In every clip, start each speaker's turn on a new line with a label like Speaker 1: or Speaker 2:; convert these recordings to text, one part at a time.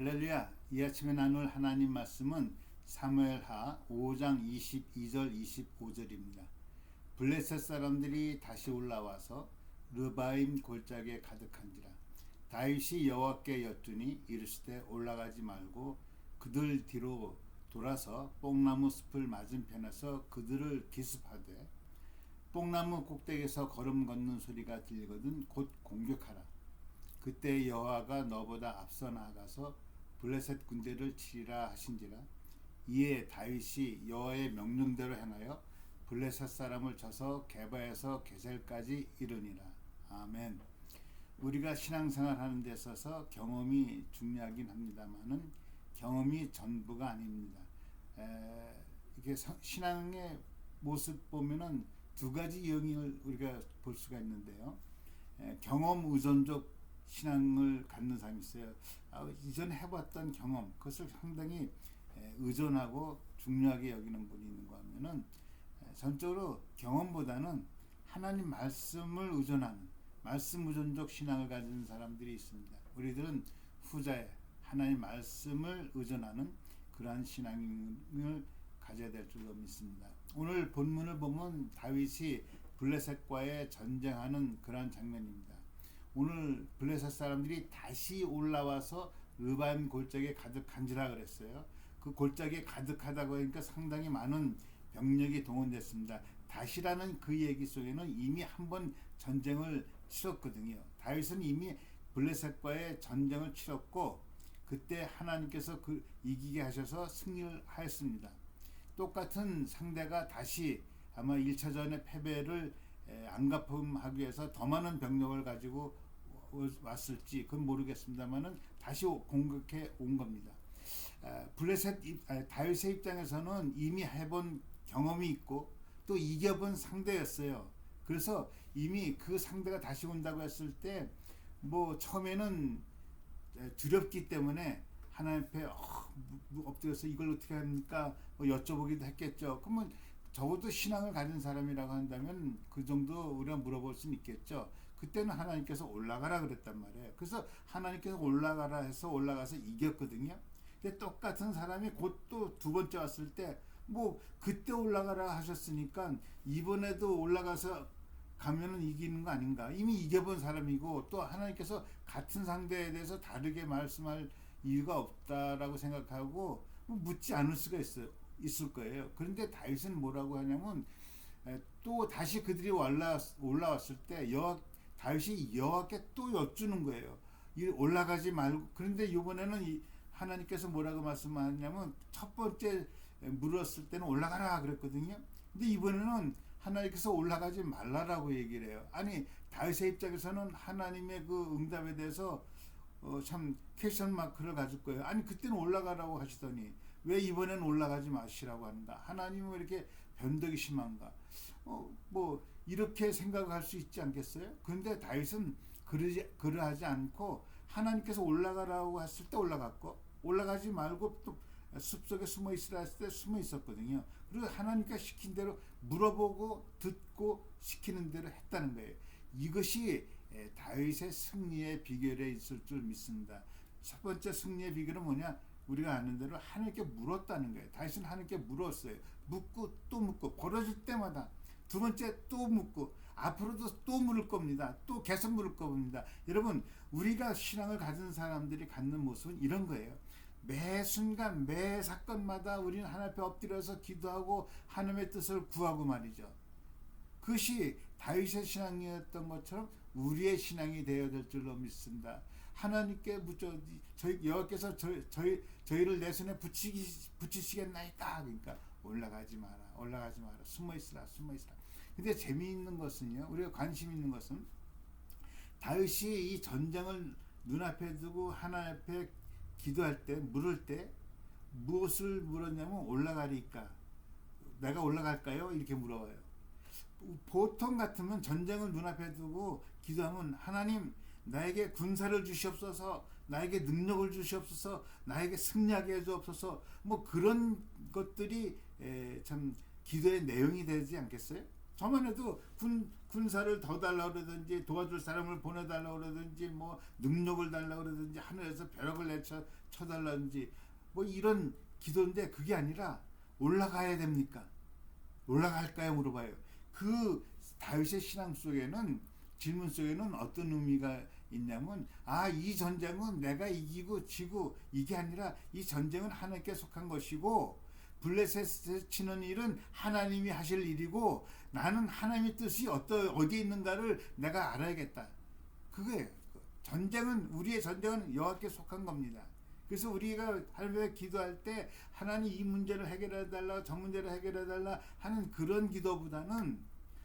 Speaker 1: 할렐루야. 이 아침에 나눌 하나님 말씀은 사무엘하 5장 22절 25절입니다. 블레셋 사람들이 다시 올라와서 르바임 골짜기에 가득한지라. 다윗이 여호와께 여쭈니 이르시되 올라가지 말고 그들 뒤로 돌아서 뽕나무 숲을 맞은편에서 그들을 기습하되 뽕나무 꼭대기에서 걸음 걷는 소리가 들리거든 곧 공격하라. 그때 여호와가 너보다 앞서 나아가서 블레셋 군대를 치리라 하신지라. 이에 다윗이 여호와의 명령대로 행하여 블레셋 사람을 쳐서 게바에서 게셀까지 이르니라. 아멘. 우리가 신앙생활 하는 데 있어서 경험이 중요하긴 합니다만은 경험이 전부가 아닙니다. 이게 신앙의 모습 보면은 두 가지 영역을 우리가 볼 수가 있는데요. 경험 의존적 신앙을 갖는 사람이 있어요. 이전에 해봤던 경험, 그것을 상당히 의존하고 중요하게 여기는 분이 있는가 하면은 전적으로 경험보다는 하나님 말씀을 의존하는 말씀 의존적 신앙을 가진 사람들이 있습니다. 우리들은 후자에 하나님 말씀을 의존하는 그러한 신앙을 가져야 될 줄로 믿습니다. 오늘 본문을 보면 다윗이 블레셋과의 전쟁하는 그러한 장면입니다. 오늘 블레셋 사람들이 다시 올라와서 르바임 골짜기에 가득한지라 그랬어요. 그 골짜기에 가득하다고 하니까 상당히 많은 병력이 동원됐습니다. 다시라는 그 얘기 속에는 이미 한번 전쟁을 치렀거든요. 다윗은 이미 블레셋과의 전쟁을 치렀고 그때 하나님께서 그 이기게 하셔서 승리를 하였습니다. 똑같은 상대가 다시 아마 1차전의 패배를 안갚음하기 위해서 더 많은 병력을 가지고 왔을지 그건 모르겠습니다만은 다시 공격해 온 겁니다. 다윗의 입장에서는 이미 해본 경험이 있고 또 이겨본 상대였어요. 그래서 이미 그 상대가 다시 온다고 했을 때 뭐 처음에는 두렵기 때문에 하나님 앞에 엎드려서 이걸 어떻게 합니까? 뭐 여쭤보기도 했겠죠. 그러면 적어도 신앙을 가진 사람이라고 한다면 그 정도 우리가 물어볼 수는 있겠죠. 그때는 하나님께서 올라가라 그랬단 말이에요. 그래서 하나님께서 올라가라 해서 올라가서 이겼거든요. 근데 똑같은 사람이 곧 또 두 번째 왔을 때 뭐 그때 올라가라 하셨으니까 이번에도 올라가서 가면은 이기는 거 아닌가. 이미 이겨본 사람이고 또 하나님께서 같은 상대에 대해서 다르게 말씀할 이유가 없다라고 생각하고 묻지 않을 수가 있을 거예요. 그런데 다윗은 뭐라고 하냐면 또 다시 그들이 올라왔을 때 다윗이 여호와께 또 여쭈는 거예요. 올라가지 말고. 그런데 이번에는 하나님께서 뭐라고 말씀하냐면 첫 번째 물었을 때는 올라가라 그랬거든요. 근데 이번에는 하나님께서 올라가지 말라라고 얘기를 해요. 아니 다윗의 입장에서는 하나님의 그 응답에 대해서 참 퀘스천 마크를 가질 거예요. 아니 그때는 올라가라고 하시더니 왜 이번엔 올라가지 마시라고 하는가? 하나님은 왜 이렇게 변덕이 심한가? 뭐 이렇게 생각할 수 있지 않겠어요? 그런데 다윗은 그러하지 않고 하나님께서 올라가라고 했을 때 올라갔고 올라가지 말고 또 숲속에 숨어 있으라 했을 때 숨어 있었거든요. 그리고 하나님께 시킨 대로 물어보고 듣고 시키는 대로 했다는 거예요. 이것이 다윗의 승리의 비결에 있을 줄 믿습니다. 첫 번째 승리의 비결은 뭐냐? 우리가 아는 대로 하나님께 물었다는 거예요. 다윗은 하나님께 물었어요. 묻고 또 묻고 벌어질 때마다 두 번째 또 묻고 앞으로도 또 물을 겁니다. 또 계속 물을 겁니다. 여러분 우리가 신앙을 가진 사람들이 갖는 모습은 이런 거예요. 매 순간 매 사건마다 우리는 하나님 앞에 엎드려서 기도하고 하나님의 뜻을 구하고 말이죠. 그것이 다윗의 신앙이었던 것처럼 우리의 신앙이 되어야 될 줄로 믿습니다. 하나님께 여호와께서 저희를 내 손에 붙이시겠나이까. 그러니까 올라가지 마라 숨어 있으라. 근데 재미있는 것은요, 우리가 관심 있는 것은 다윗이 이 전쟁을 눈앞에 두고 하나님 앞에 기도할 때 물을 때 무엇을 물었냐면 올라가리까 내가 올라갈까요? 이렇게 물어봐요. 보통 같으면 전쟁을 눈앞에 두고 기도하면 하나님 나에게 군사를 주시옵소서, 나에게 능력을 주시옵소서, 나에게 승리하게 해주옵소서, 뭐 그런 것들이 참 기도의 내용이 되지 않겠어요? 저만 해도 군사를 더 달라고 그러든지 도와줄 사람을 보내달라고 그러든지 뭐 능력을 달라고 그러든지 하늘에서 벼락을 쳐달라든지 뭐 이런 기도인데 그게 아니라 올라가야 됩니까? 올라갈까요? 물어봐요. 그 다윗의 신앙 속에는 질문 속에는 어떤 의미가 있냐면 이 전쟁은 내가 이기고 지고 이게 아니라 이 전쟁은 하나님께 속한 것이고 블레셋 치는 일은 하나님이 하실 일이고 나는 하나님의 뜻이 어디에 있는가를 내가 알아야겠다. 그게 전쟁은 우리의 전쟁은 여호와께 속한 겁니다. 그래서 우리가 하나님께 기도할 때 하나님 이 문제를 해결해 달라 저 문제를 해결해 달라 하는 그런 기도보다는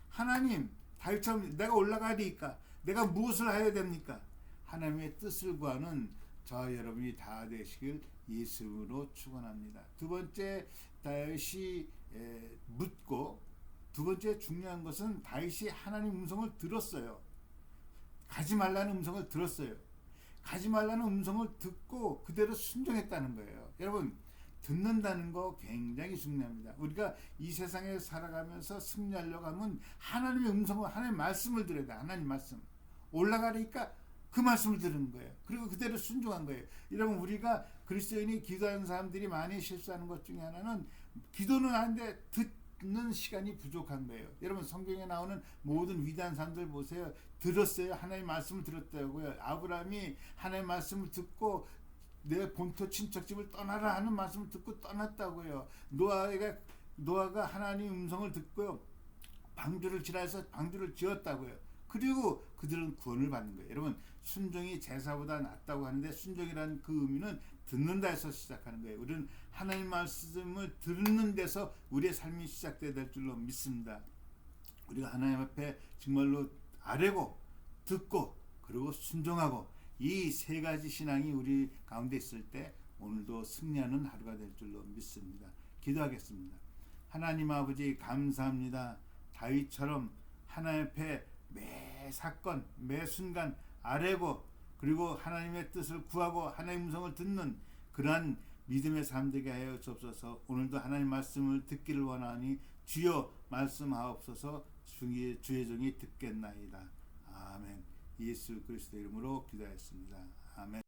Speaker 1: 하나님 다윗처럼 내가 올라가야 되니까 내가 무엇을 해야 됩니까? 하나님의 뜻을 구하는 저와 여러분이 다 되시길 예수로 축원합니다. 두 번째 다윗이 묻고 두 번째 중요한 것은 다윗이 하나님 음성을 들었어요. 가지 말라는 음성을 들었어요. 가지 말라는 음성을 듣고 그대로 순종했다는 거예요. 여러분 듣는다는 거 굉장히 중요합니다. 우리가 이 세상에 살아가면서 승리하려고 하면 하나님의 음성을 하나님의 말씀을 들어야 돼. 하나님 말씀 올라가니까 그 말씀을 들은 거예요. 그리고 그대로 순종한 거예요. 여러분 우리가 그리스도인이 기도하는 사람들이 많이 실수하는 것 중에 하나는 기도는 하는데 듣는 시간이 부족한 거예요. 여러분 성경에 나오는 모든 위대한 사람들 보세요. 들었어요. 하나님의 말씀을 들었다고요. 아브라함이 하나님의 말씀을 듣고 내 본토 친척집을 떠나라 하는 말씀을 듣고 떠났다고요. 노아가 하나님의 음성을 듣고요. 방주를 지나서 방주를 지었다고요. 그리고 그들은 구원을 받는 거예요. 여러분 순종이 제사보다 낫다고 하는데 순종이라는 그 의미는 듣는다에서 시작하는 거예요. 우리는 하나님 말씀을 듣는 데서 우리의 삶이 시작돼야 될 줄로 믿습니다. 우리가 하나님 앞에 정말로 아뢰고 듣고 그리고 순종하고 이 세 가지 신앙이 우리 가운데 있을 때 오늘도 승리하는 하루가 될 줄로 믿습니다. 기도하겠습니다. 하나님 아버지 감사합니다. 다윗처럼 하나님 앞에 매 사건 매 순간 아뢰고 그리고 하나님의 뜻을 구하고 하나님의 음성을 듣는 그러한 믿음의 삶 되게 하여 주옵소서. 오늘도 하나님 말씀을 듣기를 원하니 주여 말씀하옵소서. 주의 종이 듣겠나이다. 아멘. 예수 그리스도 이름으로 기도하였습니다. 아멘.